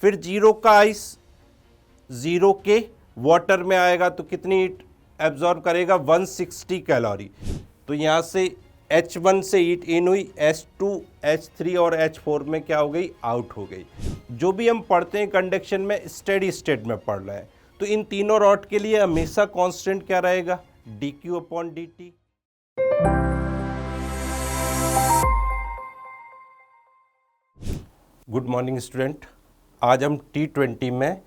फिर 0 का आइस 0 के वाटर में आएगा तो कितनी हीट एब्जॉर्ब करेगा 160 कैलोरी। तो यहाँ से H1 से हीट इन हुई, H2, H3 और H4 में क्या हो गई, आउट हो गई। जो भी हम पढ़ते हैं कंडक्शन में स्टेडी स्टेट में पढ़ रहे हैं, तो इन तीनों रॉड के लिए हमेशा कांस्टेंट क्या रहेगा, dq/dt। गुड मॉर्निंग स्टूडेंट, आज हम T20 में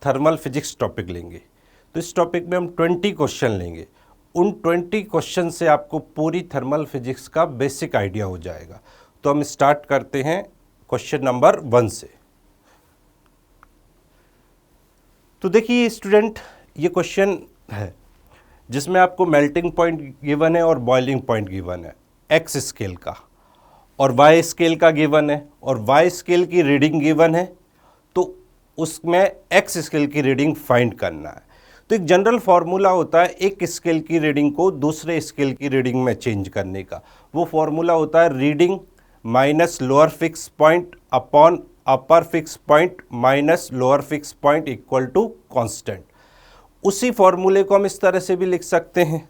थर्मल फिजिक्स टॉपिक लेंगे। तो इस टॉपिक में हम 20 क्वेश्चन लेंगे। उन 20 क्वेश्चन से आपको पूरी थर्मल फिजिक्स का बेसिक आइडिया हो जाएगा। तो हम स्टार्ट करते हैं क्वेश्चन नंबर 1 से। तो देखिए स्टूडेंट, ये क्वेश्चन है जिसमें आपको मेल्टिंग पॉइंट गिवन है और बॉइलिंग पॉइंट गिवन है एक्स स्केल का, और वाई स्केल का गिवन है, और वाई स्केल की रीडिंग गिवन है। तो उसमें एक्स स्केल की रीडिंग फाइंड करना है। तो एक जनरल फार्मूला होता है एक स्केल की रीडिंग को दूसरे स्केल की रीडिंग में चेंज करने का। वो फार्मूला होता है reading minus lower fix point upon upper fix point minus lower fix point equal to constant. उसी फॉर्मूले को हम इस तरह से भी लिख सकते हैं,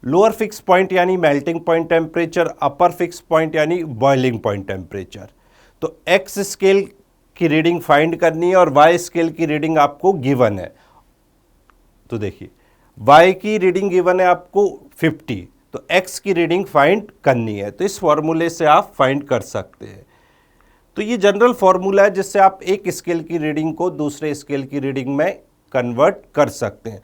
लोअर फिक्स पॉइंट यानी मेल्टिंग पॉइंट टेम्परेचर, अपर फिक्स पॉइंट यानी बॉइलिंग पॉइंट टेम्परेचर। तो एक्स स्केल की रीडिंग फाइंड करनी है और वाई स्केल की रीडिंग आपको गिवन है। तो देखिए वाई की रीडिंग गिवन है आपको 50, तो एक्स की रीडिंग फाइंड करनी है। तो इस फॉर्मूले से आप फाइंड कर सकते हैं। तो ये जनरल फॉर्मूला है जिससे आप एक स्केल की रीडिंग को दूसरे स्केल की रीडिंग में कन्वर्ट कर सकते हैं।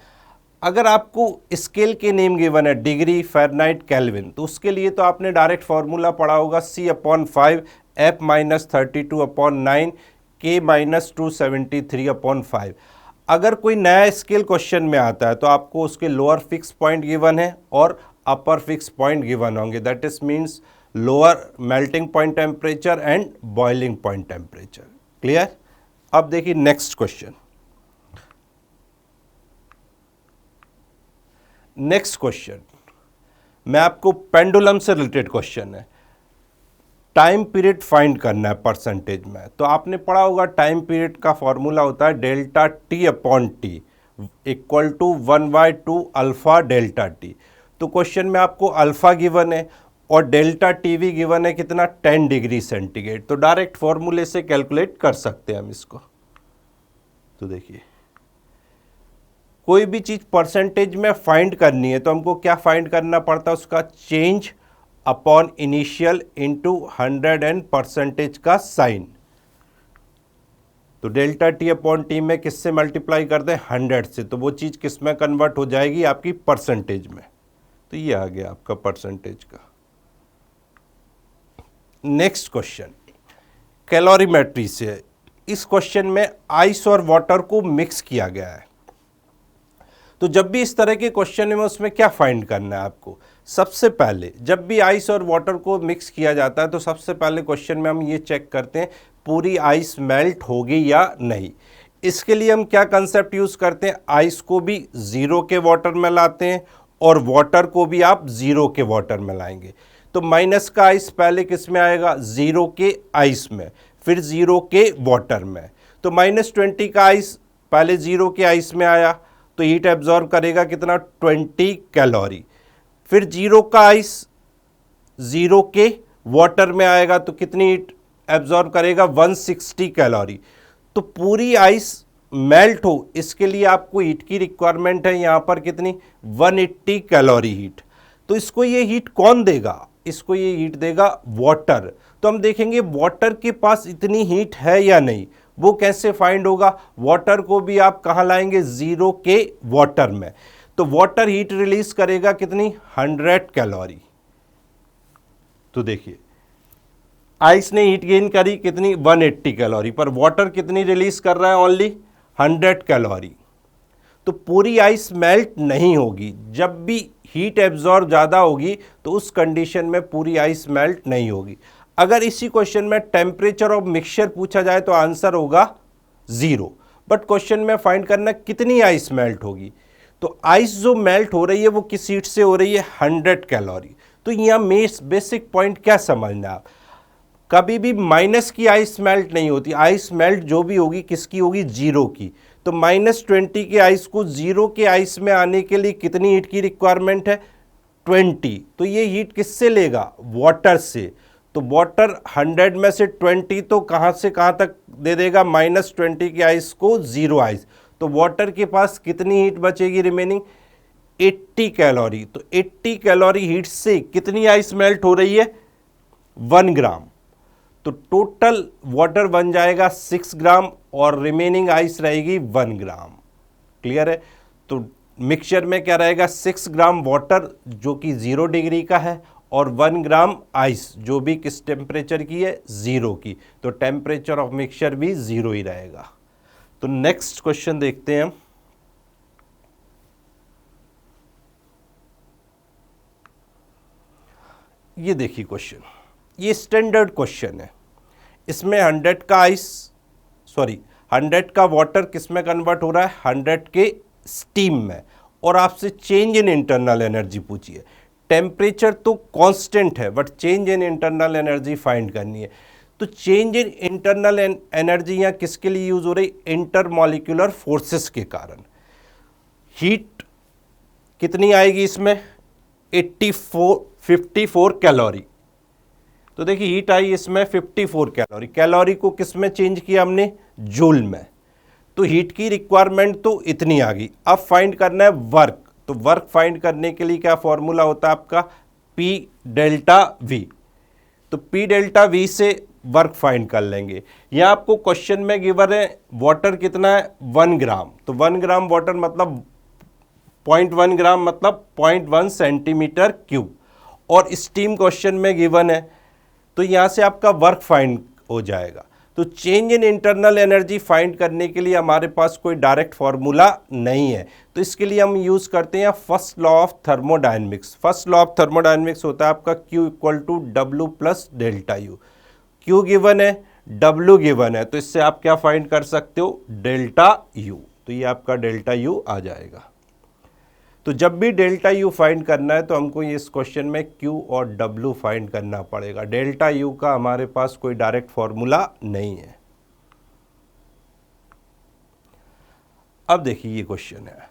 अगर आपको स्केल के नेम गिवन है डिग्री, फ़ारेनहाइट, केल्विन, तो उसके लिए तो आपने डायरेक्ट फार्मूला पढ़ा होगा C/5 F-32/9 K-273/5। अगर कोई नया स्केल क्वेश्चन में आता है तो आपको उसके लोअर फिक्स पॉइंट गिवन है और अपर फिक्स पॉइंट गिवन होंगे, that is means lower melting point temperature and boiling point temperature. Clear? अब देखिए नेक्स्ट क्वेश्चन। नेक्स्ट क्वेश्चन मैं आपको पेंडुलम से रिलेटेड क्वेश्चन है। टाइम पीरियड फाइंड करना है परसेंटेज में। तो आपने पढ़ा होगा टाइम पीरियड का फॉर्मूला होता है delta T/T equal to 1/2 alpha delta T. तो क्वेश्चन में आपको अल्फा गिवन है और डेल्टा टी भी गिवन है कितना, 10 डिग्री सेंटीग्रेड। तो डायरेक्ट फॉर्मूले से कैलकुलेट कर सकते हैं हम इसको। तो देखिए कोई भी चीज़ परसेंटेज में फाइंड करनी है तो हमको क्या फाइंड करना पड़ता है, उसका change upon initial into 100 and percentage का साइन। तो डेल्टा T/T में किससे मल्टीप्लाई कर दें, 100 से, तो वो चीज़ किस में कन्वर्ट हो जाएगी, आपकी परसेंटेज में। तो ये आ गया आपका परसेंटेज का। नेक्स्ट क्वेश्चन कैलोरीमेट्री से है। इस क्वेश्चन में आइस और वाटर को मिक्स किया गया है। तो जब भी इस तरह के क्वेश्चन में उसमें क्या फाइंड करना है आपको, सबसे पहले जब भी आइस और वाटर को मिक्स किया जाता है तो सबसे पहले क्वेश्चन में हम ये चेक करते हैं पूरी आइस मेल्ट होगी या नहीं। इसके लिए हम क्या कंसेप्ट यूज़ करते हैं, आइस को भी 0 के वाटर में लाते हैं और वाटर को भी आप 0 के वाटर में लाएंगे। तो माइनस का आइस पहले किस में आएगा, 0 के आइस में, फिर 0 के वाटर में। तो -20 का आइस पहले 0 के आइस में आया तो हीट एब्जॉर्ब करेगा कितना, 20 कैलोरी। फिर 0 का आइस 0 के वाटर में आएगा तो कितनी हीट एब्जॉर्ब करेगा, 160 कैलोरी। तो पूरी आइस मेल्ट हो इसके लिए आपको हीट की रिक्वायरमेंट है यहाँ पर कितनी, 180 कैलोरी हीट। तो इसको ये हीट कौन देगा, इसको ये हीट देगा वाटर। तो हम देखेंगे वाटर के पास इतनी हीट है या नहीं। वो कैसे फाइंड होगा, वाटर को भी आप कहाँ लाएंगे, 0 के वाटर में। तो वाटर हीट रिलीज करेगा कितनी, 100 कैलोरी। तो देखिए आइस ने हीट गेन करी कितनी, 180 कैलोरी, पर वाटर कितनी रिलीज कर रहा है, ओनली 100 कैलोरी। तो पूरी आइस मेल्ट नहीं होगी। जब भी हीट एब्जॉर्ब ज़्यादा होगी तो उस कंडीशन में पूरी आइस मेल्ट नहीं होगी। अगर इसी क्वेश्चन में टेम्परेचर ऑफ मिक्सचर पूछा जाए तो आंसर होगा 0। बट क्वेश्चन में फाइंड करना कितनी आइस मेल्ट होगी। तो आइस जो मेल्ट हो रही है वो किस हीट से हो रही है, 100 कैलोरी। तो यहाँ बेसिक पॉइंट क्या समझना आप, कभी भी माइनस की आइस मेल्ट नहीं होती। आइस मेल्ट जो भी होगी किसकी होगी, जीरो की। तो -20 के आइस को जीरो के आइस में आने के लिए कितनी हीट की रिक्वायरमेंट है, 20। तो ये हीट किससे लेगा, वाटर से। तो वाटर 100 में से 20 तो कहाँ से कहाँ तक दे देगा, -20 के आइस को जीरो आइस। तो वाटर के पास कितनी हीट बचेगी रिमेनिंग, 80 कैलोरी। तो 80 कैलोरी हीट से कितनी आइस मेल्ट हो रही है, 1 ग्राम। तो टोटल वाटर बन जाएगा 6 ग्राम और रिमेनिंग आइस रहेगी 1 ग्राम। क्लियर है। तो मिक्सचर में क्या रहेगा, 6 ग्राम वाटर जो कि 0 डिग्री का है और 1 ग्राम आइस जो भी किस टेम्परेचर की है, 0 की। तो टेम्परेचर ऑफ मिक्सचर भी 0 ही रहेगा। तो नेक्स्ट क्वेश्चन देखते हैं हम। ये देखिए क्वेश्चन, ये स्टैंडर्ड क्वेश्चन है। इसमें 100 का वाटर किस में कन्वर्ट हो रहा है, 100 के स्टीम में। और आपसे चेंज इन इंटरनल एनर्जी पूछी है। टेम्परेचर तो कांस्टेंट है but change in internal energy find करनी है। तो चेंज इन इंटरनल एनर्जी यहाँ किसके लिए यूज हो रही, इंटरमॉलिक्यूलर फोर्सेस के कारण। हीट कितनी आएगी इसमें, 54 कैलोरी। तो देखिए हीट आई इसमें 54 कैलोरी। कैलोरी को किस में चेंज किया हमने, जूल में। तो हीट की रिक्वायरमेंट तो इतनी आ गई। अब फाइंड करना है वर्क। तो वर्क फाइंड करने के लिए क्या फॉर्मूला होता है आपका, P डेल्टा V। तो P डेल्टा V से वर्क फाइंड कर लेंगे। यह आपको क्वेश्चन में गिवन है वाटर कितना है, 1 ग्राम। तो 1 ग्राम वाटर मतलब 0.1 ग्राम मतलब 0.1 सेंटीमीटर क्यूब। और स्टीम क्वेश्चन में गिवन है तो यहाँ से आपका वर्क फाइंड हो जाएगा। तो change in internal energy find करने के लिए हमारे पास कोई डायरेक्ट फॉर्मूला नहीं है। तो इसके लिए हम यूज़ करते हैं first law of thermodynamics. First law of thermodynamics होता है आपका Q equal to W plus delta U. Q given है, W गिवन है, तो इससे आप क्या फाइंड कर सकते हो, डेल्टा यू। तो ये आपका डेल्टा यू आ जाएगा। तो जब भी डेल्टा यू फाइंड करना है तो हमको इस क्वेश्चन में Q और W फाइंड करना पड़ेगा। डेल्टा यू का हमारे पास कोई डायरेक्ट फॉर्मूला नहीं है। अब देखिए ये क्वेश्चन है,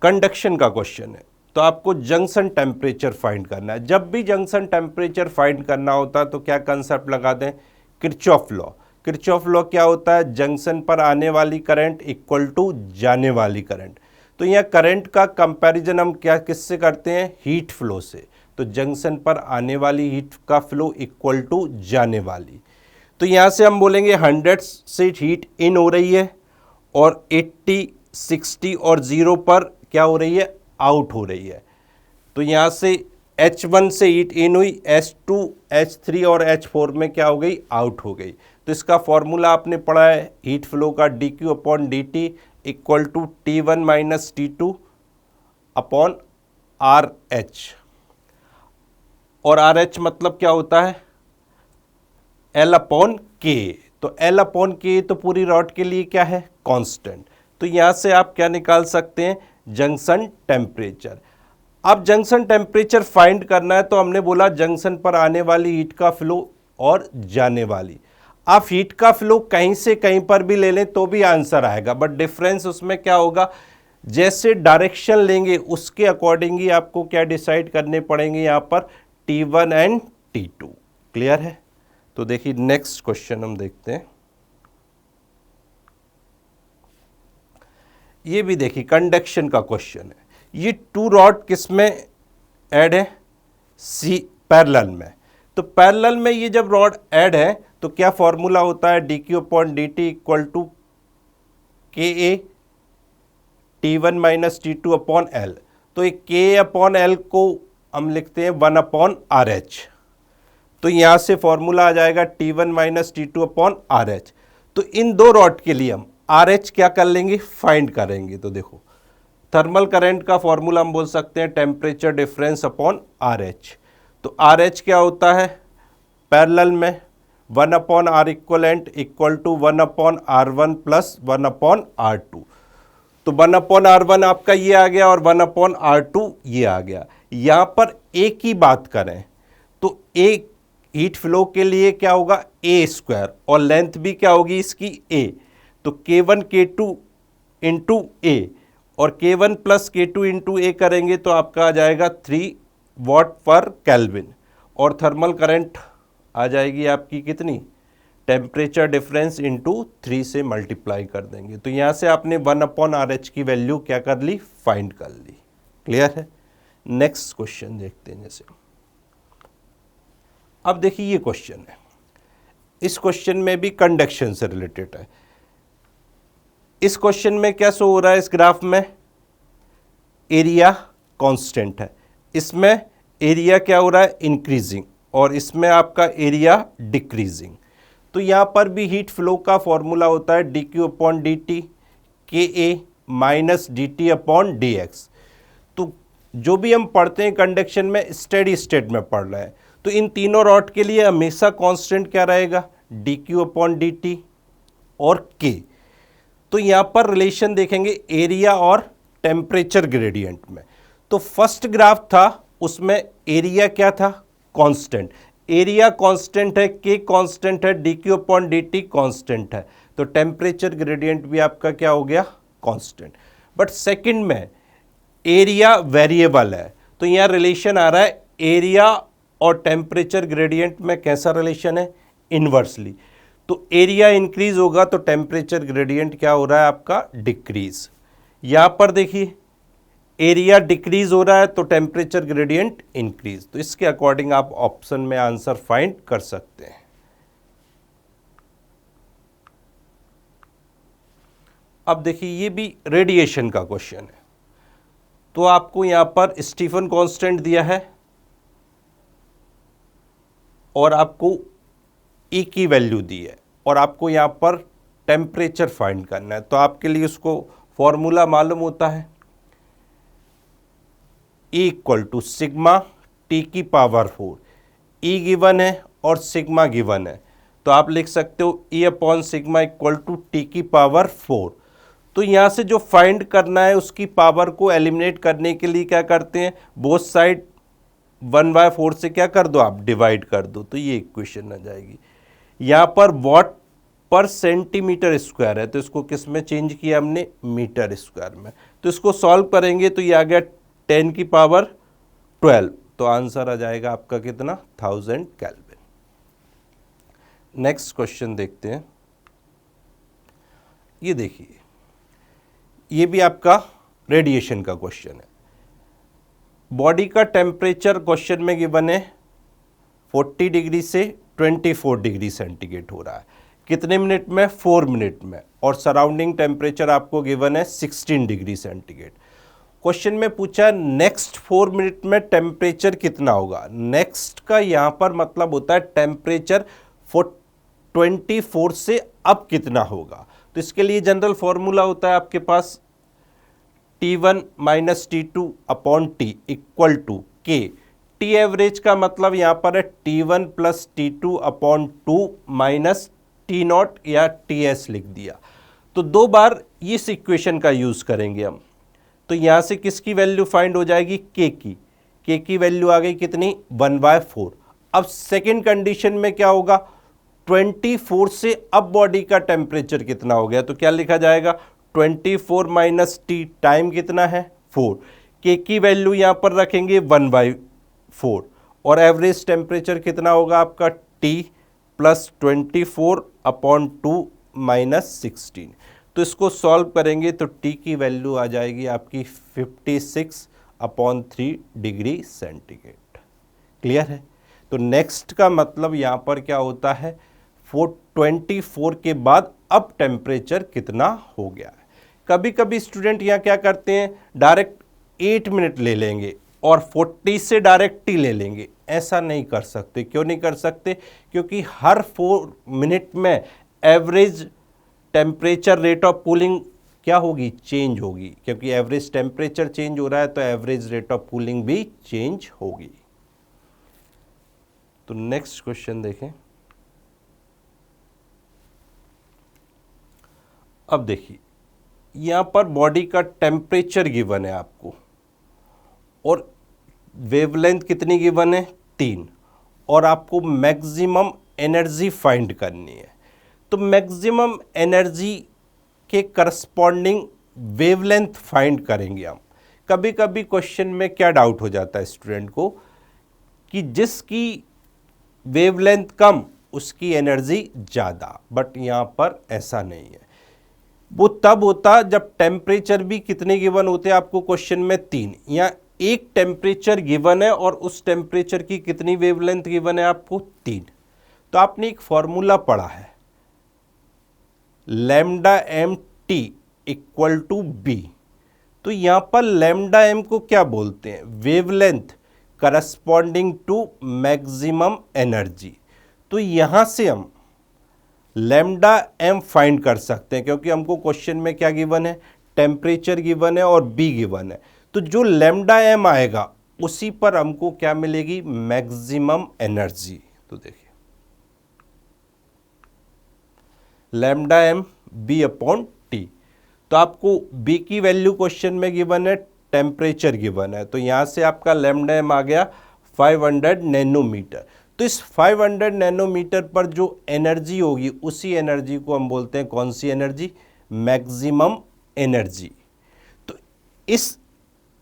कंडक्शन का क्वेश्चन है। तो आपको जंक्शन टेम्परेचर फाइंड करना है। जब भी जंक्शन टेम्परेचर फाइंड करना होता है तो क्या कंसेप्ट लगाते हैं, किरचॉफ लॉ। किरचॉफ लॉ क्या होता है, जंक्शन पर आने वाली करंट इक्वल टू जाने वाली करंट। तो यहाँ करंट का कंपैरिजन हम क्या किससे करते हैं, हीट फ्लो से। तो जंक्शन पर आने वाली हीट का फ्लो इक्वल टू जाने वाली। तो यहाँ से हम बोलेंगे 100 से हीट इन हो रही है और 80, 60 और 0 पर क्या हो रही है, आउट हो रही है। तो यहाँ से H1 से हीट इन हुई, H2, H3 और H4 में क्या हो गई, आउट हो गई। तो इसका फॉर्मूला आपने पढ़ा है हीट फ्लो का, dQ upon dt equal to T1 minus T2 upon RH। और RH मतलब क्या होता है, L अपॉन K। तो L अपॉन K तो पूरी रॉड के लिए क्या है, कांस्टेंट। तो यहाँ से आप क्या निकाल सकते हैं, जंक्शन टेम्परेचर। अब जंक्शन टेम्परेचर फाइंड करना है तो हमने बोला जंक्शन पर आने वाली हीट का फ्लो और जाने वाली। आप हीट का फ्लो कहीं से कहीं पर भी ले लें तो भी आंसर आएगा, बट डिफरेंस उसमें क्या होगा, जैसे डायरेक्शन लेंगे उसके अकॉर्डिंग ही आपको क्या डिसाइड करने पड़ेंगे यहाँ पर, T1 एंड T2। क्लियर है। तो देखिए नेक्स्ट क्वेश्चन हम देखते हैं। ये भी देखिए कंडक्शन का क्वेश्चन है। ये 2 रॉड किस में ऐड है, सी पैरेलल में। तो पैरेलल में ये जब रॉड ऐड है तो क्या फॉर्मूला होता है, dQ upon dt equal to KA T1 minus T2 upon L। तो ये KA अपॉन L को हम लिखते हैं 1 अपॉन RH। तो यहाँ से फॉर्मूला आ जाएगा T1 minus T2 upon RH। तो इन 2 रॉड के लिए हम RH क्या कर लेंगे, फाइंड करेंगे। तो देखो थर्मल करंट का फॉर्मूला हम बोल सकते हैं टेम्परेचर डिफरेंस अपॉन RH। तो RH क्या होता है, पैरेलल में 1 upon R equivalent equal to 1 upon R1 plus 1 upon R2। तो 1 अपॉन R1 आपका ये आ गया और 1 अपॉन R2 ये आ गया। यहाँ पर एक ही बात करें तो एक हीट फ्लो के लिए क्या होगा ए स्क्वायर, और लेंथ भी क्या होगी इसकी ए, तो K1 K2 इंटू ए, और K1 प्लस K2 इंटू ए करेंगे तो आपका आ जाएगा 3 वॉट पर केल्विन, और थर्मल करंट आ जाएगी आपकी कितनी, टेम्परेचर डिफरेंस इंटू 3 से मल्टीप्लाई कर देंगे, तो यहाँ से आपने 1/RH की वैल्यू क्या कर ली, फाइंड कर ली। क्लियर है। नेक्स्ट क्वेश्चन देखते हैं। जैसे अब देखिए ये क्वेश्चन है, इस क्वेश्चन में भी कंडक्शन से रिलेटेड है। इस क्वेश्चन में क्या शो हो रहा है, इस ग्राफ में एरिया कांस्टेंट है, इसमें एरिया क्या हो रहा है इंक्रीजिंग, और इसमें आपका एरिया डिक्रीजिंग। तो यहाँ पर भी हीट फ्लो का फॉर्मूला होता है dQ/dt KA माइनस dt/dx। तो जो भी हम पढ़ते हैं कंडक्शन में स्टेडी स्टेट में पढ़ रहे हैं, तो इन तीनों रॉड के लिए हमेशा कांस्टेंट क्या रहेगा, dQ/dt और K। तो यहाँ पर रिलेशन देखेंगे एरिया और टेम्परेचर ग्रेडियंट में। तो फर्स्ट ग्राफ था उसमें एरिया क्या था, कांस्टेंट, एरिया कांस्टेंट है, K कांस्टेंट है, dQ/dt कांस्टेंट है, तो टेम्परेचर ग्रेडियंट भी आपका क्या हो गया, कांस्टेंट। बट सेकंड में एरिया वेरिएबल है, तो यहाँ रिलेशन आ रहा है एरिया और टेम्परेचर ग्रेडियंट में कैसा रिलेशन है, इन्वर्सली। तो एरिया इंक्रीज होगा तो टेम्परेचर ग्रेडियंट क्या हो रहा है आपका, डिक्रीज। यहाँ पर देखिए एरिया डिक्रीज हो रहा है तो टेम्परेचर ग्रेडियंट इंक्रीज, तो इसके अकॉर्डिंग आप ऑप्शन में आंसर फाइंड कर सकते हैं। अब देखिए ये भी रेडिएशन का क्वेश्चन है, तो आपको यहां पर स्टीफन कांस्टेंट दिया है और आपको E की वैल्यू दी है, और आपको यहां पर टेम्परेचर फाइंड करना है। तो आपके लिए उसको फॉर्मूला मालूम होता है, E equal to sigma T⁴। E given है और सिग्मा गिवन है, तो आप लिख सकते हो E/सिग्मा इक्वल टू T⁴। तो यहाँ से जो फाइंड करना है उसकी पावर को एलिमिनेट करने के लिए क्या करते हैं, बोथ साइड 1/4 से क्या कर दो आप, डिवाइड कर दो, तो ये इक्वेशन आ जाएगी। यहाँ पर वॉट पर सेंटीमीटर स्क्वायर है, तो इसको किस में चेंज किया हमने, मीटर स्क्वायर में। तो इसको सॉल्व करेंगे तो ये आ गया 10⁻12, तो आंसर आ जाएगा आपका कितना, 1000 केल्विन। नेक्स्ट क्वेश्चन देखते हैं। ये देखिए ये भी आपका रेडिएशन का क्वेश्चन है। बॉडी का टेम्परेचर क्वेश्चन में गिवन है 40 डिग्री से 24 डिग्री सेंटीग्रेड हो रहा है, कितने मिनट में, 4 मिनट में, और सराउंडिंग टेम्परेचर आपको गिवन है 16 डिग्री सेंटीग्रेड। क्वेश्चन में पूछा नेक्स्ट 4 मिनट में टेम्परेचर कितना होगा। नेक्स्ट का यहाँ पर मतलब होता है टेम्परेचर 24 से अब कितना होगा। तो इसके लिए जनरल फॉर्मूला होता है आपके पास T1 minus T2/T equal to K। T average का मतलब यहाँ पर है T1 plus T2/2 minus T0 या TS लिख दिया। तो दो बार इस इक्वेशन का यूज़ करेंगे हम, तो यहाँ से किसकी वैल्यू फाइंड हो जाएगी, K की। K की वैल्यू आ गई कितनी, 1/4। अब सेकेंड कंडीशन में क्या होगा, 24 से अब बॉडी का टेम्परेचर कितना हो गया, तो क्या लिखा जाएगा, 24 माइनस T, टाइम कितना है 4, K की वैल्यू यहाँ पर रखेंगे 1/4, और एवरेज टेम्परेचर कितना होगा आपका, T प्लस 24/2 माइनस 16। तो इसको सॉल्व करेंगे तो T की वैल्यू आ जाएगी आपकी 56/3 डिग्री सेंटीग्रेड। क्लियर है। तो नेक्स्ट का मतलब यहाँ पर क्या होता है, 424 के बाद अब टेम्परेचर कितना हो गया है। कभी कभी स्टूडेंट यहाँ क्या करते हैं, डायरेक्ट 8 मिनट ले लेंगे और 40 से डायरेक्ट T ले लेंगे। ऐसा नहीं कर सकते। क्यों नहीं कर सकते, क्योंकि हर 4 मिनट में average temperature rate of cooling क्या होगी, चेंज होगी, क्योंकि एवरेज टेम्परेचर चेंज हो रहा है तो एवरेज रेट ऑफ कूलिंग भी चेंज होगी। तो नेक्स्ट क्वेश्चन देखें। अब देखिए यहाँ पर बॉडी का टेम्परेचर गिवन है आपको, और वेवलेंथ कितनी गिवन है, 3, और आपको मैक्सिमम एनर्जी फाइंड करनी है। तो मैक्सिमम एनर्जी के करस्पॉन्डिंग वेवलेंथ फाइंड करेंगे हम। कभी कभी क्वेश्चन में क्या डाउट हो जाता है स्टूडेंट को कि जिसकी वेवलेंथ कम उसकी एनर्जी ज़्यादा, बट यहाँ पर ऐसा नहीं है। वो तब होता जब टेम्परेचर भी कितने गिवन होते हैं आपको क्वेश्चन में 3, या एक टेम्परेचर गिवन है और उस टेम्परेचर की कितनी वेवलेंथ गिवन है आपको 3। तो आपने एक फॉर्मूला पढ़ा है lambda M T equal to B. तो यहां पर लैम्डा एम को क्या बोलते हैं? Wavelength corresponding to maximum energy. तो यहां से हम लैम्डा एम फाइंड कर सकते हैं क्योंकि हमको क्वेश्चन में क्या गिवन है? टेम्परेचर गिवन है और बी गिवन है। तो जो लैम्डा एम आएगा उसी पर हमको क्या मिलेगी? Maximum energy. तो देखिए lambda M B upon T. तो आपको बी की वैल्यू क्वेश्चन में गिवन है, टेम्परेचर गिवन है, तो यहां से आपका लैम्डा एम आ गया 500 नैनोमीटर। तो इस 500 नैनोमीटर पर जो एनर्जी होगी उसी एनर्जी को हम बोलते हैं कौन सी एनर्जी? Maximum energy. तो इस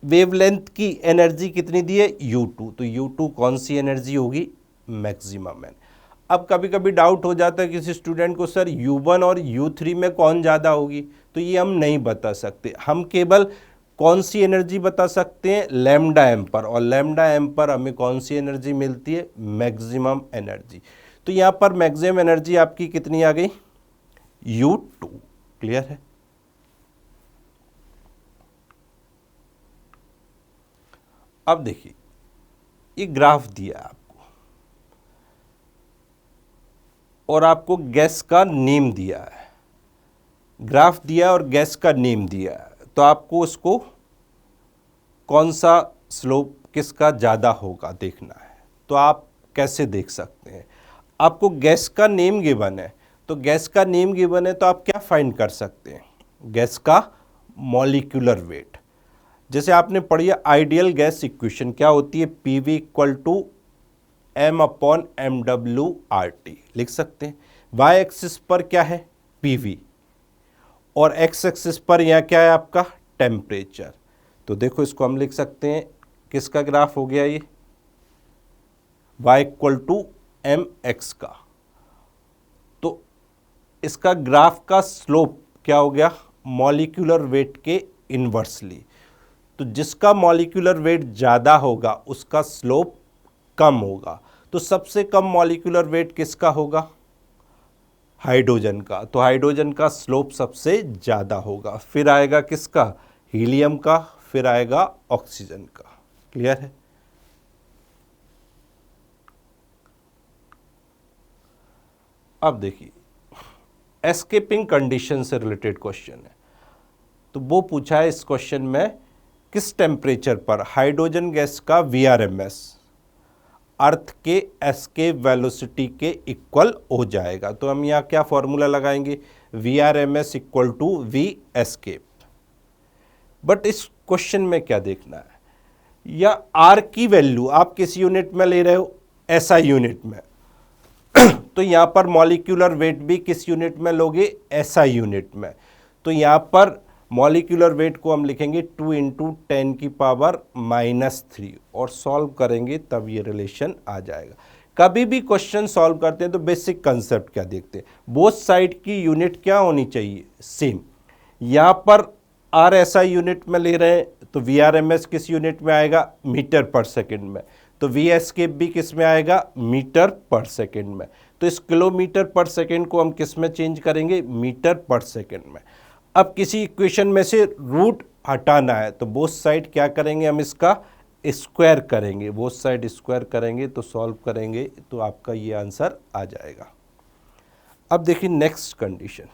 वेवलेंथ की एनर्जी कितनी दी है? U2। तो U2 कौन सी एनर्जी होगी? Maximum energy. अब कभी कभी डाउट हो जाता है किसी स्टूडेंट को, सर U1 और U3 में कौन ज़्यादा होगी? तो ये हम नहीं बता सकते। हम केवल कौन सी एनर्जी बता सकते हैं? लैम्डा एम पर, और लैम्डा एम पर हमें कौन सी एनर्जी मिलती है? Maximum energy. तो यहाँ पर मैक्सिमम एनर्जी आपकी कितनी आ गई? U2। क्लियर है? अब देखिए ये ग्राफ दिया आपको और आपको गैस का नेम दिया है। ग्राफ दिया और गैस का नेम दिया है, तो आपको उसको कौन सा स्लोप किसका ज़्यादा होगा देखना है। तो आप कैसे देख सकते हैं? आपको गैस का नेम गिवन है, तो गैस का नेम गिवन है तो आप क्या फाइंड कर सकते हैं? गैस का मॉलिक्यूलर वेट। जैसे आपने पढ़ी है आइडियल गैस इक्वेशन क्या होती है? PV equal to M upon MWRT लिख सकते हैं। वाई एक्सिस पर क्या है? PV, और एक्स एक्सिस पर यहाँ क्या है आपका? टेम्परेचर। तो देखो इसको हम लिख सकते हैं, किसका ग्राफ हो गया ये? y इक्वल टू mx का। तो इसका ग्राफ का स्लोप क्या हो गया? मॉलिक्यूलर वेट के इन्वर्सली। तो जिसका मॉलिक्यूलर वेट ज़्यादा होगा उसका स्लोप कम होगा। तो सबसे कम मॉलिक्यूलर वेट किसका होगा? हाइड्रोजन का। तो हाइड्रोजन का स्लोप सबसे ज़्यादा होगा। फिर आएगा किसका? हीलियम का, फिर आएगा ऑक्सीजन का। क्लियर है? अब देखिए एस्केपिंग कंडीशन से रिलेटेड क्वेश्चन है। तो वो पूछा है इस क्वेश्चन में, किस टेम्परेचर पर हाइड्रोजन गैस का VRMS अर्थ के एस्केप वेलोसिटी के इक्वल हो जाएगा? तो हम यहाँ क्या फॉर्मूला लगाएंगे? VRMS equal to V escape. But इस क्वेश्चन में क्या देखना है? या R की वैल्यू आप किस यूनिट में ले रहे हो? SI यूनिट में। तो यहाँ पर मॉलिक्यूलर वेट भी किस यूनिट में लोगे? SI यूनिट में। तो यहाँ पर मॉलिक्यूलर वेट को हम लिखेंगे 2 × 10⁻³ और सॉल्व करेंगे तब ये रिलेशन आ जाएगा। कभी भी क्वेश्चन सॉल्व करते हैं तो बेसिक कंसेप्ट क्या देखते हैं? बोथ साइड की यूनिट क्या होनी चाहिए? सेम। यहाँ पर RSI यूनिट में ले रहे हैं तो VRMS किस यूनिट में आएगा? मीटर पर सेकेंड में। तो V एस्केप भी किस में आएगा? मीटर पर सेकेंड में। तो इस किलोमीटर पर सेकेंड को हम किस में चेंज करेंगे? मीटर पर सेकेंड में। अब किसी इक्वेशन में से रूट हटाना है तो बोथ साइड क्या करेंगे? हम इसका स्क्वायर करेंगे। बोथ साइड स्क्वायर करेंगे तो सॉल्व करेंगे तो आपका ये आंसर आ जाएगा। अब देखिए नेक्स्ट कंडीशन।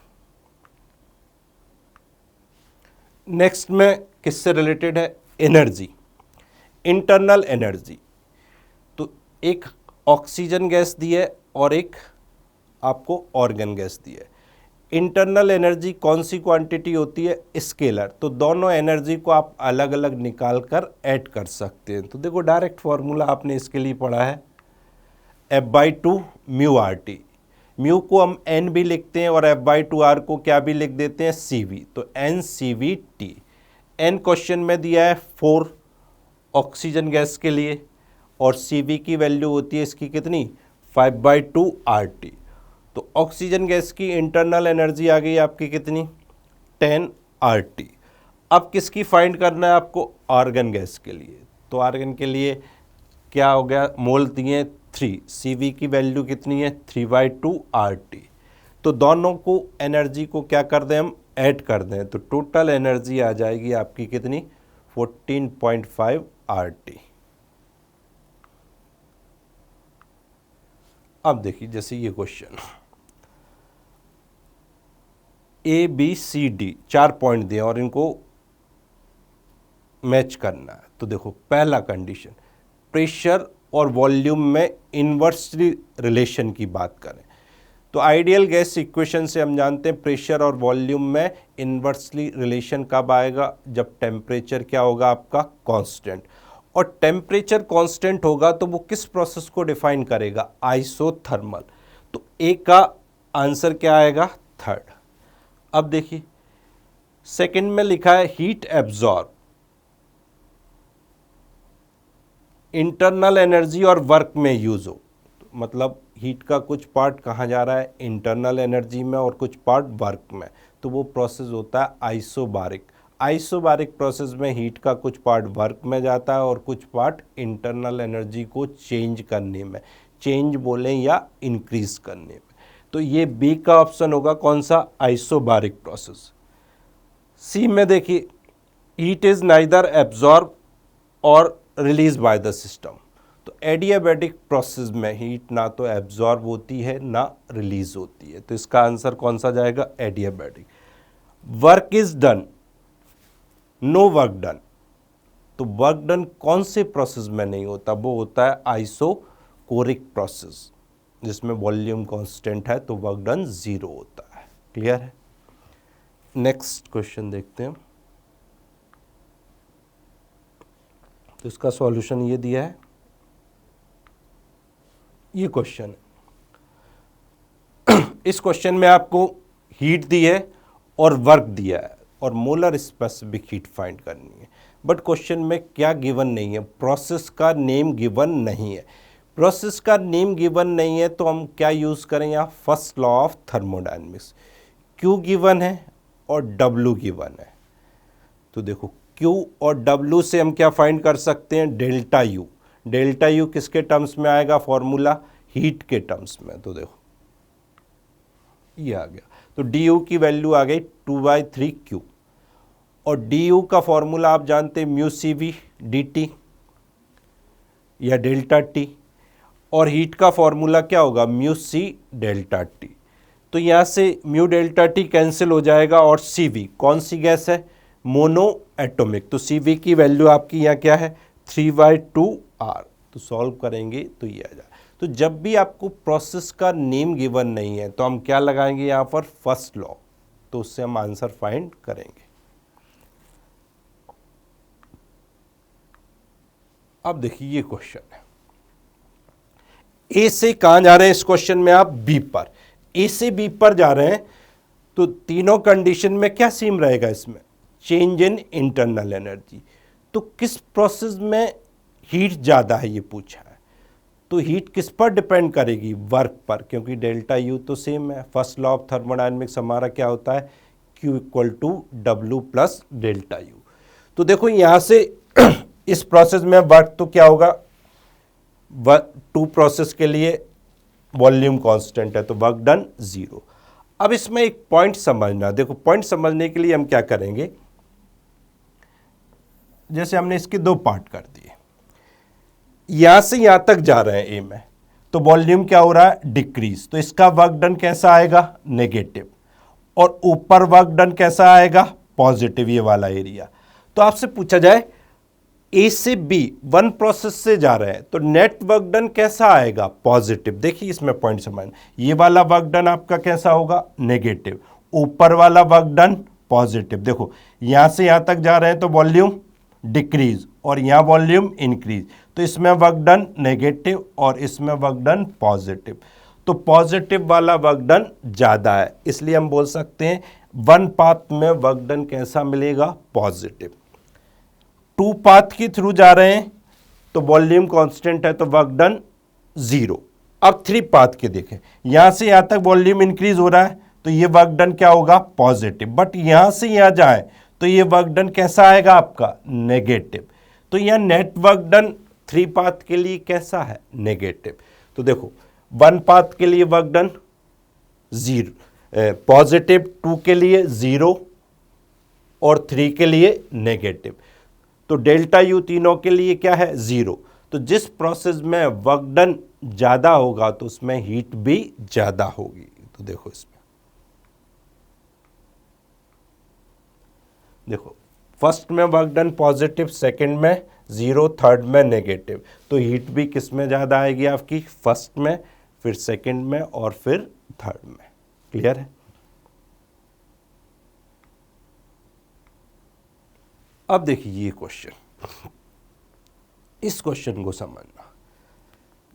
नेक्स्ट में किससे रिलेटेड है? Energy, internal energy. तो एक ऑक्सीजन गैस दी है और एक आपको ऑर्गन गैस दी है। इंटरनल एनर्जी कौन सी क्वांटिटी होती है? स्केलर। तो दोनों एनर्जी को आप अलग अलग निकाल कर ऐड कर सकते हैं। तो देखो डायरेक्ट फॉर्मूला आपने इसके लिए पढ़ा है F/2 mu R T, mu को हम एन भी लिखते हैं और F/2 को क्या भी लिख देते हैं CV, तो NCV/T। एन क्वेश्चन में दिया है 4 ऑक्सीजन गैस के लिए और CV की वैल्यू होती है इसकी कितनी 5/2 RT। तो ऑक्सीजन गैस की इंटरनल एनर्जी आ गई आपकी कितनी 10 RT। अब किसकी फाइंड करना है आपको आर्गन गैस के लिए, तो आर्गन के लिए क्या हो गया मोल दिए 3, CV की वैल्यू कितनी है 3/2 RT। तो दोनों को एनर्जी को क्या कर दें हम ऐड कर दें, तो टोटल एनर्जी आ जाएगी आपकी कितनी 14.5 RT। अब देखिए जैसे ये क्वेश्चन ABCD 4 पॉइंट दिए और इनको मैच करना है। तो देखो पहला कंडीशन प्रेशर और वॉल्यूम में इन्वर्सली रिलेशन की बात करें तो आइडियल गैस इक्वेशन से हम जानते हैं प्रेशर और वॉल्यूम में इन्वर्सली रिलेशन कब आएगा, जब टेम्परेचर क्या होगा आपका कांस्टेंट, और टेम्परेचर कांस्टेंट होगा तो वो किस प्रोसेस को डिफाइन करेगा आइसोथर्मल। तो ए का आंसर क्या आएगा 3rd। अब देखिए सेकंड में लिखा है हीट एब्जॉर्ब, इंटरनल एनर्जी और वर्क में यूज हो, तो मतलब हीट का कुछ पार्ट कहाँ जा रहा है इंटरनल एनर्जी में और कुछ पार्ट वर्क में, तो वो प्रोसेस होता है आइसोबारिक। आइसोबारिक प्रोसेस में हीट का कुछ पार्ट वर्क में जाता है और कुछ पार्ट इंटरनल एनर्जी को चेंज करने में, चेंज बोलें या इंक्रीज करने में। तो ये बी का ऑप्शन होगा कौन सा आइसोबारिक प्रोसेस। सी में देखिए हीट इज नाइदर एब्जॉर्ब और रिलीज बाय द सिस्टम, तो एडियाबैटिक प्रोसेस में हीट ना तो एब्जॉर्ब होती है ना रिलीज होती है, तो इसका आंसर कौन सा जाएगा adiabatic. Work is done no work done, तो वर्क डन कौन से प्रोसेस में नहीं होता, वो होता है आइसोकोरिक प्रोसेस जिसमें वॉल्यूम कांस्टेंट है, तो वर्क डन 0 होता है। क्लियर है। नेक्स्ट क्वेश्चन देखते हैं। तो इसका सॉल्यूशन ये दिया है, ये क्वेश्चन है। इस क्वेश्चन में आपको हीट दी है और वर्क दिया है और मोलर स्पेसिफिक हीट फाइंड करनी है, बट क्वेश्चन में क्या गिवन नहीं है, प्रोसेस का नेम गिवन नहीं है। प्रोसेस का नेम गिवन नहीं है तो हम क्या यूज़ करें यहाँ first law of thermodynamics, Q given है और W गिवन है। तो देखो Q और W से हम क्या फाइंड कर सकते हैं डेल्टा U। डेल्टा U किसके टर्म्स में आएगा फॉर्मूला हीट के टर्म्स में, तो देखो ये आ गया, तो du की वैल्यू आ गई 2/3Q और du का फॉर्मूला आप जानते हैं म्यू CV dt या डेल्टा T, और हीट का फॉर्मूला क्या होगा म्यू C डेल्टा T। तो यहाँ से म्यू डेल्टा T कैंसिल हो जाएगा और CV कौन सी गैस है मोनो एटॉमिक, तो CV की वैल्यू आपकी यहाँ क्या है 3/2R। तो सॉल्व करेंगे तो ये आ जाए। तो जब भी आपको प्रोसेस का नेम गिवन नहीं है तो हम क्या लगाएंगे यहाँ पर फर्स्ट लॉ, तो उससे हम आंसर फाइंड करेंगे। अब देखिए ये क्वेश्चन है, ए से कहां जा रहे हैं इस क्वेश्चन में आप बी पर, ए से बी पर जा रहे हैं, तो तीनों कंडीशन में क्या सेम रहेगा इसमें चेंज इन इंटरनल एनर्जी। तो किस प्रोसेस में हीट ज़्यादा है ये पूछा है, तो हीट किस पर डिपेंड करेगी वर्क पर, क्योंकि डेल्टा U तो सेम है। फर्स्ट लॉ ऑफ थर्मोडायनेमिक्स हमारा क्या होता है Q = W + डेल्टा U। तो देखो यहाँ से इस प्रोसेस में वर्क तो क्या होगा 2 प्रोसेस के लिए वॉल्यूम कांस्टेंट है तो वर्क डन 0। अब इसमें एक पॉइंट समझना, देखो पॉइंट समझने के लिए हम क्या करेंगे, जैसे हमने इसके 2 पार्ट कर दिए, यहां से यहां तक जा रहे हैं ए में, तो वॉल्यूम क्या हो रहा है डिक्रीज, तो इसका वर्क डन कैसा आएगा नेगेटिव, और ऊपर वर्क डन कैसा आएगा पॉजिटिव, ये वाला एरिया। तो आपसे पूछा जाए ए से बी 1 प्रोसेस से जा रहे हैं तो नेट वर्क डन कैसा आएगा पॉजिटिव। देखिए इसमें पॉइंट समझना, ये वाला वर्क डन आपका कैसा होगा नेगेटिव, ऊपर वाला वर्क डन पॉजिटिव। देखो यहां से यहां तक जा रहे हैं तो वॉल्यूम डिक्रीज और यहाँ वॉल्यूम इंक्रीज, तो इसमें वर्क डन नेगेटिव और इसमें वर्क डन पॉजिटिव, तो पॉजिटिव वाला वर्क डन ज़्यादा है, इसलिए हम बोल सकते हैं वन पाथ में वर्क डन कैसा मिलेगा, पॉजिटिव। टू पाथ के थ्रू जा रहे हैं तो वॉल्यूम कांस्टेंट है तो वर्क डन 0। अब थ्री पाथ के देखें, यहां से यहां तक वॉल्यूम इंक्रीज हो रहा है तो ये वर्क डन क्या होगा, पॉजिटिव, बट यहां से यहां जाए तो ये वर्क डन कैसा आएगा आपका, नेगेटिव। तो यहां net work done three path के लिए कैसा है, नेगेटिव। तो देखो वन पाथ के लिए वर्क डन 0, पॉजिटिव, 2 के लिए 0 और 3 के लिए नेगेटिव। तो डेल्टा यू तीनों के लिए क्या है, 0। तो जिस प्रोसेस में वर्क डन ज़्यादा होगा तो उसमें हीट भी ज़्यादा होगी। तो देखो इसमें देखो फर्स्ट में वर्क डन पॉजिटिव, सेकंड में 0, थर्ड में नेगेटिव, तो हीट भी किस में ज़्यादा आएगी आपकी, फर्स्ट में, फिर सेकंड में और फिर थर्ड में। क्लियर है। अब देखिए ये क्वेश्चन, इस क्वेश्चन को समझना,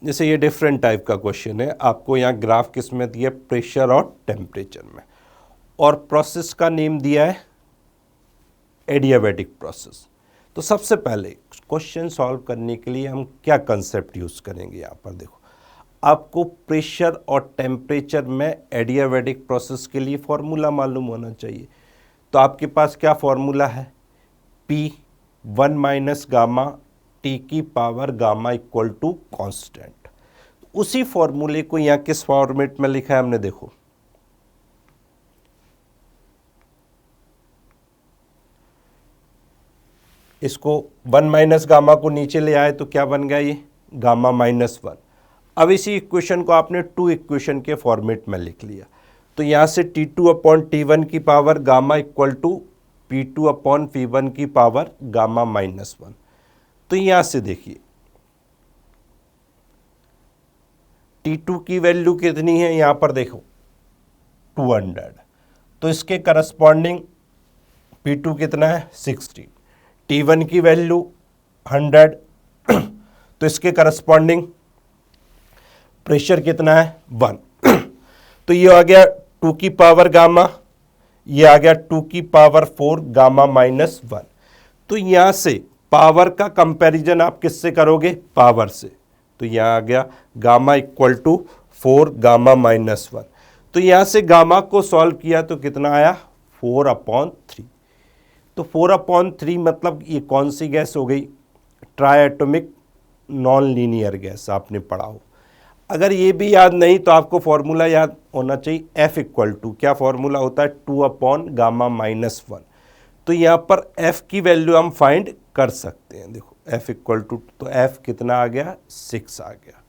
जैसे ये डिफरेंट टाइप का क्वेश्चन है, आपको यहाँ ग्राफ किस में दिया, प्रेशर और टेम्परेचर में, और प्रोसेस का नेम दिया है एडियाबैटिक प्रोसेस। तो सबसे पहले क्वेश्चन सॉल्व करने के लिए हम क्या कंसेप्ट यूज करेंगे, यहाँ पर देखो आपको प्रेशर और टेम्परेचर में एडियाबैटिक प्रोसेस के लिए फॉर्मूला मालूम होना चाहिए। तो आपके पास क्या फॉर्मूला है, P1 माइनस गामा टी की power gamma equal to constant. उसी फॉर्मूले को यहाँ किस फॉर्मेट में लिखा है हमने, देखो इसको 1 माइनस गामा को नीचे ले आए तो क्या बन गया, ये गामा माइनस 1। अब इसी इक्वेशन को आपने 2 इक्वेशन के फॉर्मेट में लिख लिया, तो यहाँ से T2 अपॉन T1 की power gamma equal to P2 upon P1 की पावर गामा माइनस 1। तो यहाँ से देखिए T2 की वैल्यू कितनी है, यहाँ पर देखो 200, तो इसके करस्पॉन्डिंग P2 कितना है, 60, T1 की वैल्यू 100, तो इसके करस्पॉन्डिंग प्रेशर कितना है, 1। तो ये आ गया 2 की पावर गामा, ये आ गया 2 की पावर 4 गामा माइनस 1। तो यहाँ से पावर का कंपैरिजन आप किससे करोगे, पावर से, तो यहाँ आ गया gamma equal to 4 gamma minus 1। तो यहाँ से गामा को सॉल्व किया तो कितना आया, 4/3। तो 4/3 मतलब ये कौन सी गैस हो गई, try atomic non linear gas, आपने पढ़ा हो। अगर ये भी याद नहीं तो आपको फॉर्मूला याद होना चाहिए, F इक्वल टू, क्या फॉर्मूला होता है, 2/गामा माइनस 1। तो यहाँ पर F की वैल्यू हम फाइंड कर सकते हैं, देखो F इक्वल टू, तो F कितना आ गया, 6 आ गया।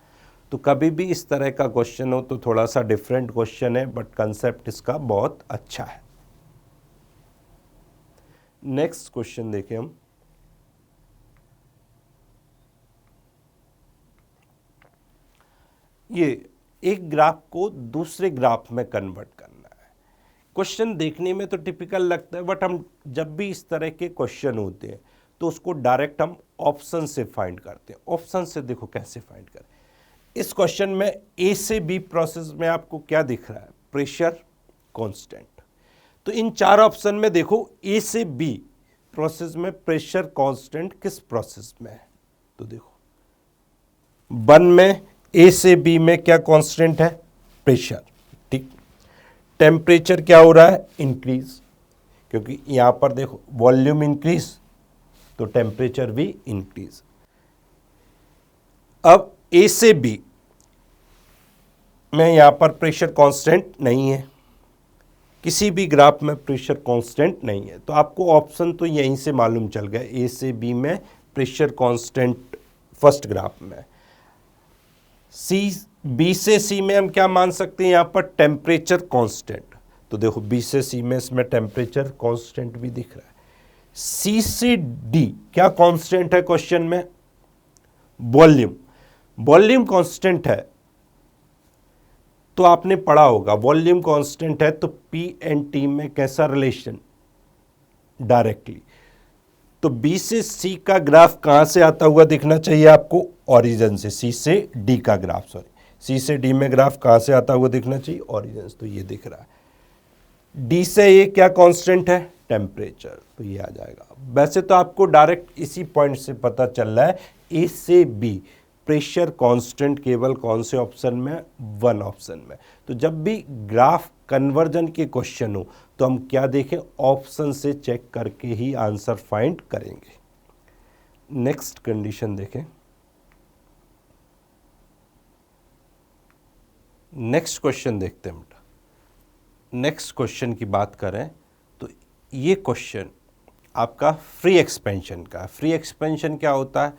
तो कभी भी इस तरह का क्वेश्चन हो तो थोड़ा सा डिफरेंट क्वेश्चन है, बट कंसेप्ट इसका बहुत अच्छा है। नेक्स्ट क्वेश्चन देखें हम, ये एक ग्राफ को दूसरे ग्राफ में कन्वर्ट करना है। क्वेश्चन देखने में तो टिपिकल लगता है, बट हम जब भी इस तरह के क्वेश्चन होते हैं तो उसको डायरेक्ट हम ऑप्शन से फाइंड करते हैं। ऑप्शन से देखो कैसे फाइंड करें। इस क्वेश्चन में ए से बी प्रोसेस में आपको क्या दिख रहा है, प्रेशर कांस्टेंट। तो इन चार ऑप्शन में देखो ए से बी प्रोसेस में प्रेशर कांस्टेंट किस प्रोसेस में है, तो देखो 1 में ए से बी में क्या कांस्टेंट है, प्रेशर, ठीक। टेम्परेचर क्या हो रहा है, इंक्रीज, क्योंकि यहां पर देखो वॉल्यूम इंक्रीज तो टेम्परेचर भी इंक्रीज। अब ए से बी में यहां पर प्रेशर कांस्टेंट नहीं है, किसी भी ग्राफ में प्रेशर कांस्टेंट नहीं है, तो आपको ऑप्शन तो यहीं से मालूम चल गया, ए से बी में प्रेशर कांस्टेंट फर्स्ट ग्राफ में। सी, बी से सी में हम क्या मान सकते हैं, यहां पर टेम्परेचर कांस्टेंट, तो देखो बी से सी में इसमें टेम्परेचर कांस्टेंट भी दिख रहा है। सी से डी क्या कांस्टेंट है क्वेश्चन में, वॉल्यूम, वॉल्यूम कांस्टेंट है, तो आपने पढ़ा होगा वॉल्यूम कांस्टेंट है तो पी एंड टी में कैसा रिलेशन, डायरेक्टली। तो बी से सी का ग्राफ कहाँ से आता हुआ दिखना चाहिए आपको? ओरिजिन से। सी से डी का ग्राफ, सॉरी, सी से डी में ग्राफ कहाँ से आता हुआ दिखना चाहिए? ओरिजिन से। तो ये दिख रहा है। डी से ये क्या कांस्टेंट है? टेम्परेचर, तो ये आ जाएगा। वैसे तो आपको डायरेक्ट इसी पॉइंट से पता चल रहा है, ए से बी प्रेशर कांस्टेंट केवल कौन से ऑप्शन में? 1 ऑप्शन में। तो जब भी ग्राफ कन्वर्जन के क्वेश्चन हो तो हम क्या देखें? ऑप्शन से चेक करके ही आंसर फाइंड करेंगे। नेक्स्ट कंडीशन देखें। नेक्स्ट क्वेश्चन देखते हैं बेटा। नेक्स्ट क्वेश्चन की बात करें तो ये क्वेश्चन आपका फ्री एक्सपेंशन का। फ्री एक्सपेंशन क्या होता है?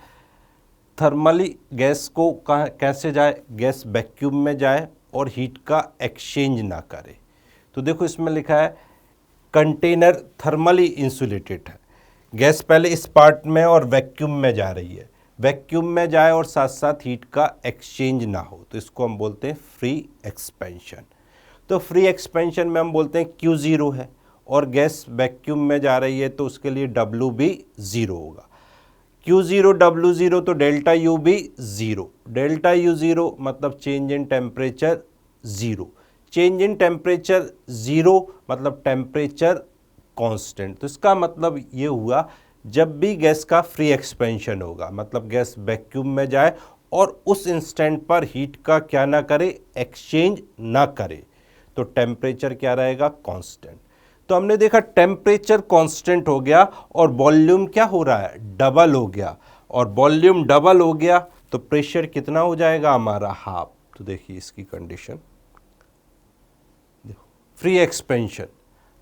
थर्मली गैस को कैसे जाए? गैस वैक्यूम में जाए और हीट का एक्सचेंज ना करे। तो देखो इसमें लिखा है कंटेनर थर्मली इंसुलेटेड है। गैस पहले इस पार्ट में और वैक्यूम में जा रही है, वैक्यूम में जाए और साथ साथ हीट का एक्सचेंज ना हो, तो इसको हम बोलते हैं फ्री एक्सपेंशन। तो फ्री एक्सपेंशन में हम बोलते हैं Q0 है और गैस वैक्यूम में जा रही है तो उसके लिए W भी 0 होगा। Q0 W0 तो डेल्टा U भी 0। डेल्टा U 0 मतलब change in temperature 0। Change in temperature 0 मतलब टेम्परेचर कांस्टेंट। तो इसका मतलब ये हुआ जब भी गैस का फ्री एक्सपेंशन होगा मतलब गैस वैक्यूम में जाए और उस इंस्टेंट पर हीट का क्या ना करे? एक्सचेंज ना करे, तो टेम्परेचर क्या रहेगा? कांस्टेंट। तो हमने देखा टेम्परेचर कांस्टेंट हो गया और वॉल्यूम क्या हो रहा है? डबल हो गया। और वॉल्यूम डबल हो गया तो प्रेशर कितना हो जाएगा हमारा? हाफ। तो देखिए इसकी condition, free expansion,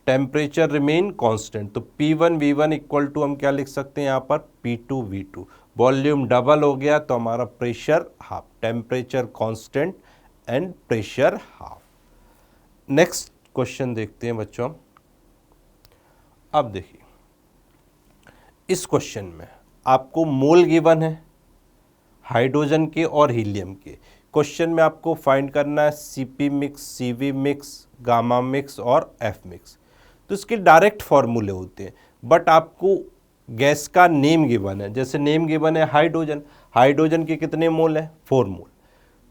temperature remain constant, तो P1 V1 इक्वल टू हम क्या लिख सकते हैं यहाँ पर? P2 V2। वॉल्यूम डबल हो गया तो हमारा pressure half. Temperature constant and pressure half. Next question देखते हैं बच्चों। अब देखिए इस क्वेश्चन में आपको मोल गिवन है हाइड्रोजन के और हीलियम के। क्वेश्चन में आपको फाइंड करना है CP mix, CV mix, gamma mix और F मिक्स। तो इसके डायरेक्ट फॉर्मूले होते हैं, बट आपको गैस का नेम गिवन है। जैसे नेम गिवन है हाइड्रोजन, हाइड्रोजन के कितने मोल है? 4 मोल।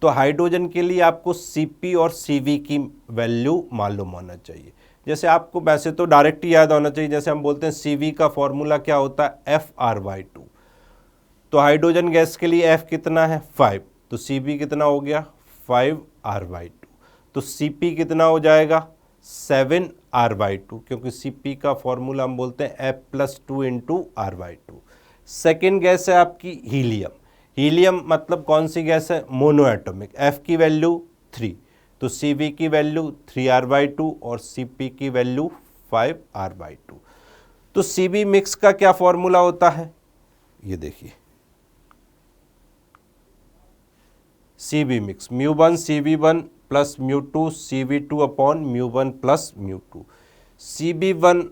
तो हाइड्रोजन के लिए आपको CP और CV की वैल्यू मालूम होना चाहिए। जैसे आपको वैसे तो डायरेक्ट ही याद होना चाहिए, जैसे हम बोलते हैं CV का फॉर्मूला क्या होता है? FR/2। तो हाइड्रोजन गैस के लिए F कितना है? 5। तो CV कितना हो गया? 5R/2। तो CP कितना हो जाएगा? 7R/2, क्योंकि CP का फॉर्मूला हम बोलते हैं F+2 × R/2। सेकेंड गैस है आपकी हीलियम। हीलियम मतलब कौन सी गैस है? Mono atomic. F की वैल्यू 3, तो CV की वैल्यू 3R/2 और CP की वैल्यू 5R/2। तो CV मिक्स का क्या फॉर्मूला होता है? ये देखिए CV mix μ1 CV1 plus μ2 CV2 upon μ1 plus μ2। CV1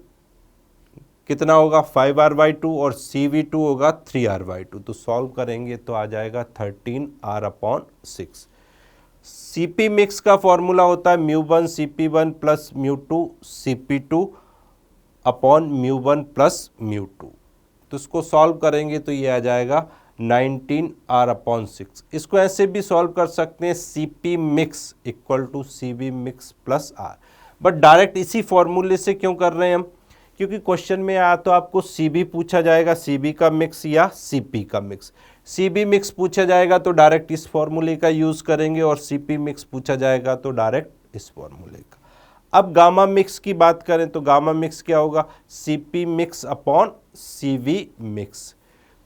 कितना होगा? 5R/2 और CV2 होगा 3R/2। तो सॉल्व करेंगे तो आ जाएगा 13R/6। CP मिक्स का फॉर्मूला होता है μ1 CP1 plus μ2 CP2 upon μ1 plus μ2। तो इसको सॉल्व करेंगे तो ये आ जाएगा 19R/6। इसको ऐसे भी सॉल्व कर सकते हैं CP mix equal to CV mix plus R, but direct इसी फॉर्मूले से क्यों कर रहे हैं हम? क्योंकि क्वेश्चन में या तो आपको CB पूछा जाएगा, CB का मिक्स, या CP का मिक्स। CB मिक्स पूछा जाएगा तो डायरेक्ट इस फॉर्मूले का यूज़ करेंगे और CP मिक्स पूछा जाएगा तो डायरेक्ट इस फॉर्मूले का। अब गामा मिक्स की बात करें तो गामा मिक्स क्या होगा? CP mix upon CV mix.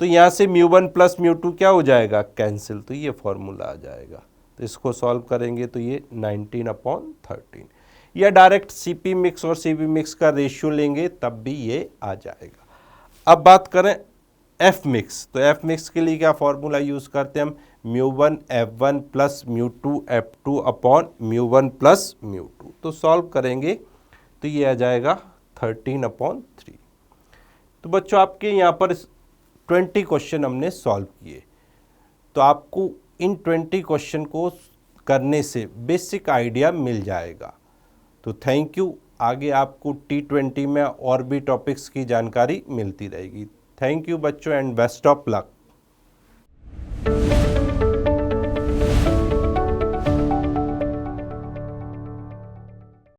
तो यहाँ से μ1 प्लस μ2 क्या हो जाएगा? कैंसिल, तो ये फॉर्मूला आ जाएगा। तो इसको सॉल्व करेंगे तो ये 19/13, या डायरेक्ट CP मिक्स और CV मिक्स का रेशियो लेंगे तब भी ये आ जाएगा। अब बात करें F मिक्स, तो F मिक्स के लिए क्या फॉर्मूला यूज़ करते हैं हम? μ1 F1 plus μ2 F2 upon μ1 plus μ2। तो सॉल्व करेंगे तो ये आ जाएगा 13/3। तो बच्चों आपके यहाँ पर 20 क्वेश्चन हमने सॉल्व किए, तो आपको इन 20 क्वेश्चन को करने से बेसिक आइडिया मिल जाएगा। तो थैंक यू। आगे आपको T20 में और भी टॉपिक्स की जानकारी मिलती रहेगी। थैंक यू बच्चों एंड बेस्ट ऑफ लक।